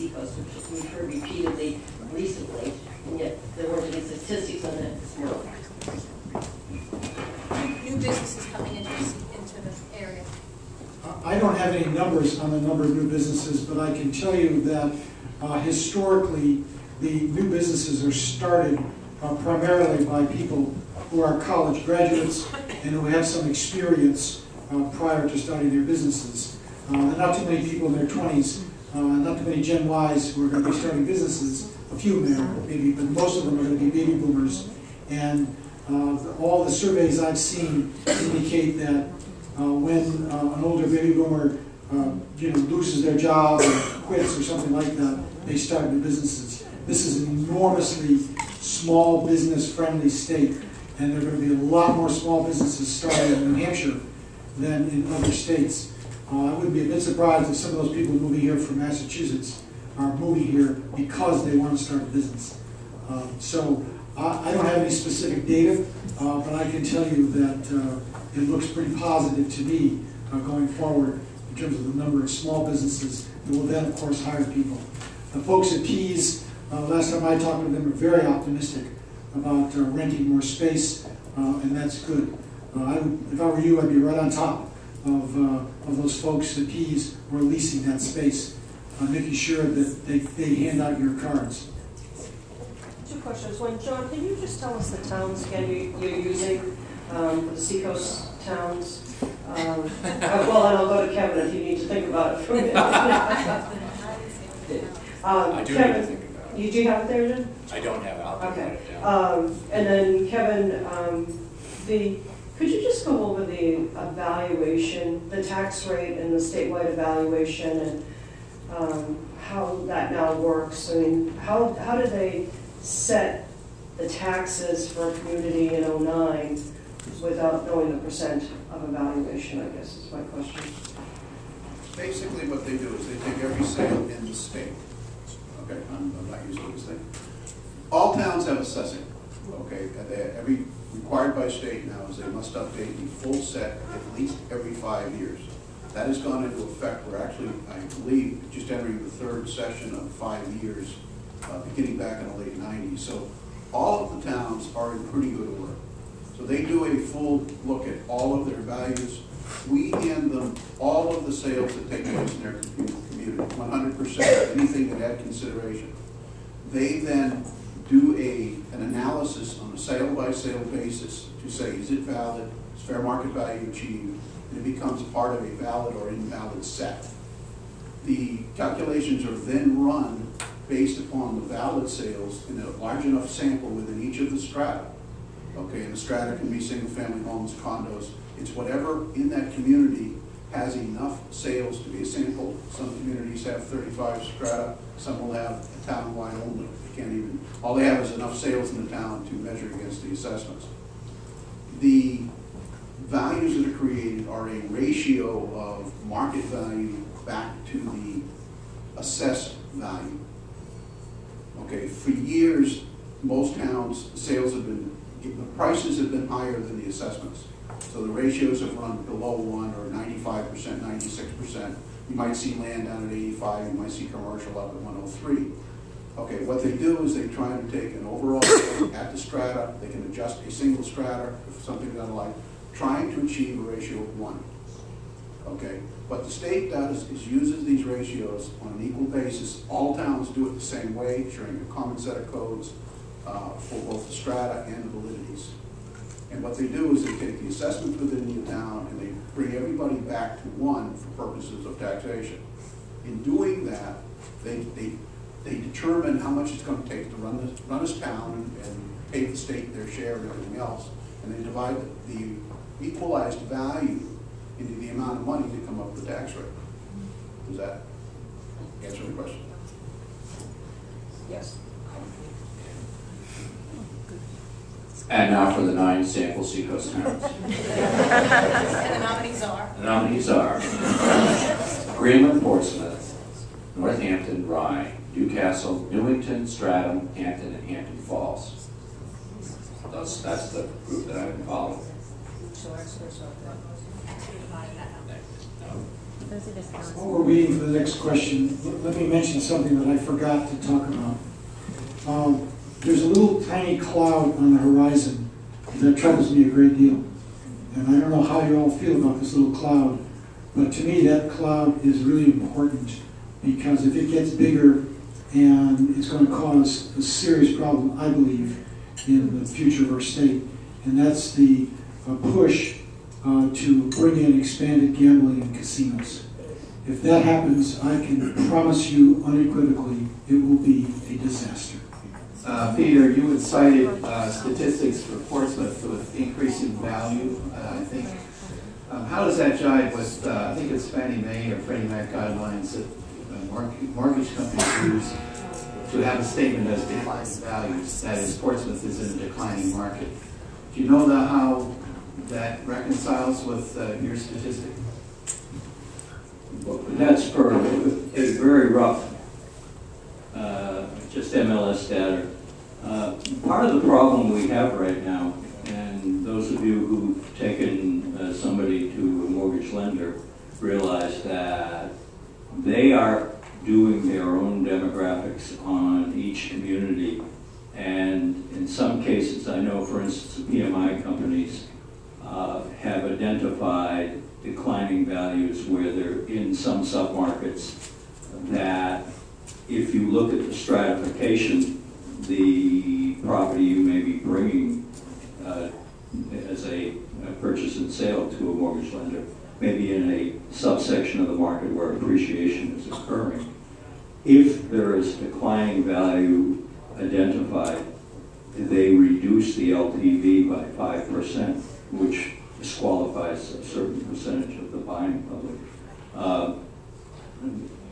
Seacoast, which we've heard repeatedly recently, and yet there weren't any statistics on that this morning. New businesses coming into the area. I don't have any numbers on the number of new businesses, but I can tell you that historically, the new businesses are started primarily by people who are college graduates and who have some experience prior to starting their businesses. Not too many people in their 20s, not too many Gen Ys who are going to be starting businesses. A few of them, maybe, but most of them are going to be baby boomers. And all the surveys I've seen indicate that when an older baby boomer loses their job or quits or something like that, they start new businesses. This is an enormously small business friendly state, and there are going to be a lot more small businesses started in New Hampshire than in other states. I wouldn't be a bit surprised if some of those people moving here from Massachusetts are moving here because they want to start a business. So I don't have any specific data, but I can tell you that it looks pretty positive to me going forward in terms of the number of small businesses that will then, of course, hire people. The folks at Pease, last time I talked with them, are very optimistic about renting more space, and that's good. If I were you, I'd be right on top of those folks at Pease who are leasing that space, making sure that they hand out your cards. Two questions. One, John, can you just tell us the towns again you're using, the Seacoast towns? Well, and I'll go to Kevin if you need to think about it for a minute. I do Kevin, need to think about it. You do have it there, Jim? I don't have it. I'll think Okay. about it, yeah. And then Kevin, could you just go over the evaluation, the tax rate and the statewide evaluation, and how that now works? I mean, how do they set the taxes for a community in 09 without knowing the percent of evaluation, I guess is my question. Basically what they do is they take every sale in the state. Okay, I'm not using this thing. All towns have assessing. Okay, every required by state now is they must update the full set at least every 5 years. That has gone into effect. We're actually, I believe, just entering the third session of 5 years, beginning back in the late 90s. So all of the towns are in pretty good order. So they do a full look at all of their values. We hand them all of the sales that take place in their community, 100%, anything that had consideration. They then do an analysis on a sale-by-sale basis to say, is it valid, is fair market value achieved, and it becomes part of a valid or invalid set. The calculations are then run based upon the valid sales in a large enough sample within each of the strata. Okay, and the strata can be single-family homes, condos. It's whatever in that community has enough sales to be a sample. Some communities have 35 strata. Some will have a town-wide only. They can't even. All they have is enough sales in the town to measure against the assessments. The values that are created are a ratio of market value back to the assessed value. Okay, for years, most towns, sales have been, the prices have been higher than the assessments. So the ratios have run below 1 or 95%, 96%. You might see land down at 85, you might see commercial up at 103. Okay, what they do is they try to take an overall look at the strata. They can adjust a single strata if something doesn't like, trying to achieve a ratio of 1. Okay, what the state does is uses these ratios on an equal basis. All towns do it the same way, sharing a common set of codes for both the strata and the validities. And what they do is they take the assessment within the town and they bring everybody back to 1 for purposes of taxation. In doing that, they determine how much it's going to take to run this town and pay the state their share and everything else. And they divide the equalized value into the amount of money to come up with the tax rate. Does that answer the question? Yes. And now for the 9 sample Seacoast towns. And the nominees are? The nominees are Greenland, Portsmouth, Northampton, Rye, Newcastle, Newington, Stratham, Hampton, and Hampton Falls. That's the group that I've been following. Those are discounts. While we're waiting for the next question, let me mention something that I forgot to talk about. There's a little tiny cloud on the horizon that troubles me a great deal. And I don't know how you all feel about this little cloud, but to me that cloud is really important, because if it gets bigger, and it's going to cause a serious problem, I believe, in the future of our state, and that's the push to bring in expanded gambling and casinos. If that happens, I can promise you unequivocally it will be a disaster. Peter, you had cited statistics for Portsmouth with increasing value, I think. How does that jive with, I think it's Fannie Mae or Freddie Mac guidelines that mortgage companies use to have a statement as declining values, that is, Portsmouth is in a declining market. Do you know how that reconciles with your statistic? Well, that's for a very rough, just MLS data. Part of the problem we have right now, and those of you who've taken somebody to a mortgage lender realize that they are doing their own demographics on each community, and in some cases, I know, for instance, the PMI companies have identified declining values where they're in some submarkets that if you look at the stratification, the property you may be bringing as a purchase and sale to a mortgage lender may be in a subsection of the market where appreciation is occurring. If there is declining value identified, they reduce the LTV by 5%, which disqualifies a certain percentage of the buying public.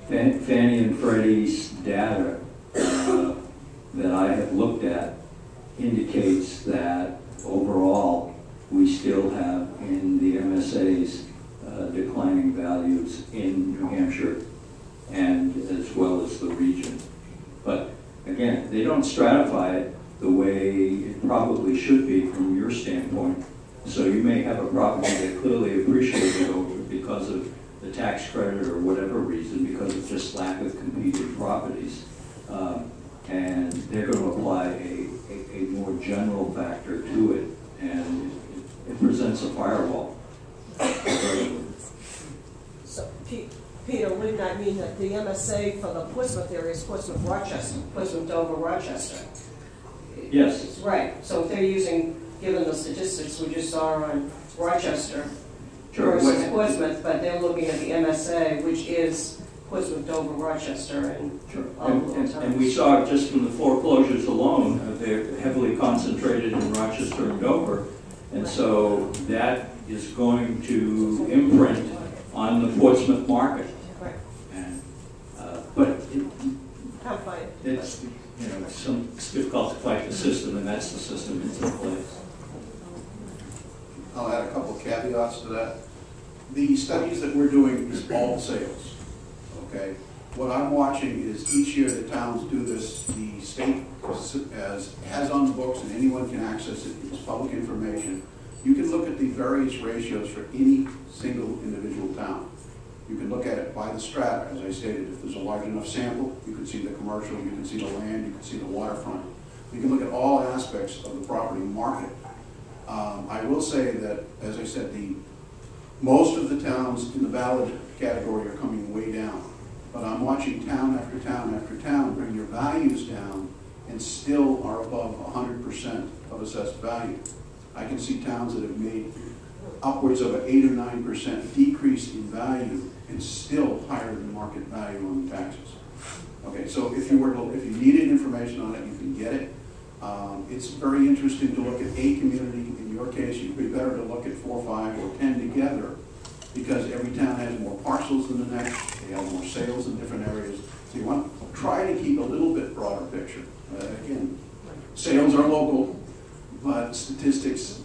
Fannie and Freddie's data that I have looked at indicates that overall we still have in the MSAs declining values in New Hampshire and as well as the region. But again, they don't stratify it the way it probably should be from your standpoint. So you may have a property that clearly appreciated over because of the tax credit or whatever reason, because of just lack of competing properties. And they're going to apply a more general factor to it, and it presents a firewall. So, Peter, wouldn't that mean that the MSA for the Portsmouth area is Portsmouth, Rochester? Portsmouth, Dover, Rochester. Yes. Right, so if they're using, given the statistics we just saw on Rochester Sure. versus Portsmouth, but they're looking at the MSA, which is Portsmouth, Dover, Rochester, and Sure. And we saw just from the foreclosures alone, they're heavily concentrated in Rochester and Dover, and so that is going to imprint on the Portsmouth market. Right. And, but I'm fine. it's, it's difficult to fight the system, and that's the system that's in place. I'll add a couple of caveats to that. The studies that we're doing is all sales, okay? What I'm watching is each year the towns do this, the state has on the books and anyone can access it, it's public information. You can look at the various ratios for any single individual town. You can look at it by the strata, as I stated. If there's a large enough sample, you can see the commercial, you can see the land, you can see the waterfront. You can look at all aspects of the property market. I will say that, as I said, most of the towns in the valid category are coming way down. But I'm watching town after town after town bring their values down and still are above 100% of assessed value. I can see towns that have made upwards of an 8 or 9% decrease in value and still higher than market value on the taxes. Okay, so if you needed information on it, you can get it. It's very interesting to look at a community. In your case, you'd be better to look at 4, 5, or 10 together, because every town has more parcels than the next. They have more sales in different areas. So you want to try to keep a little bit broader picture. Again, sales are local, but statistics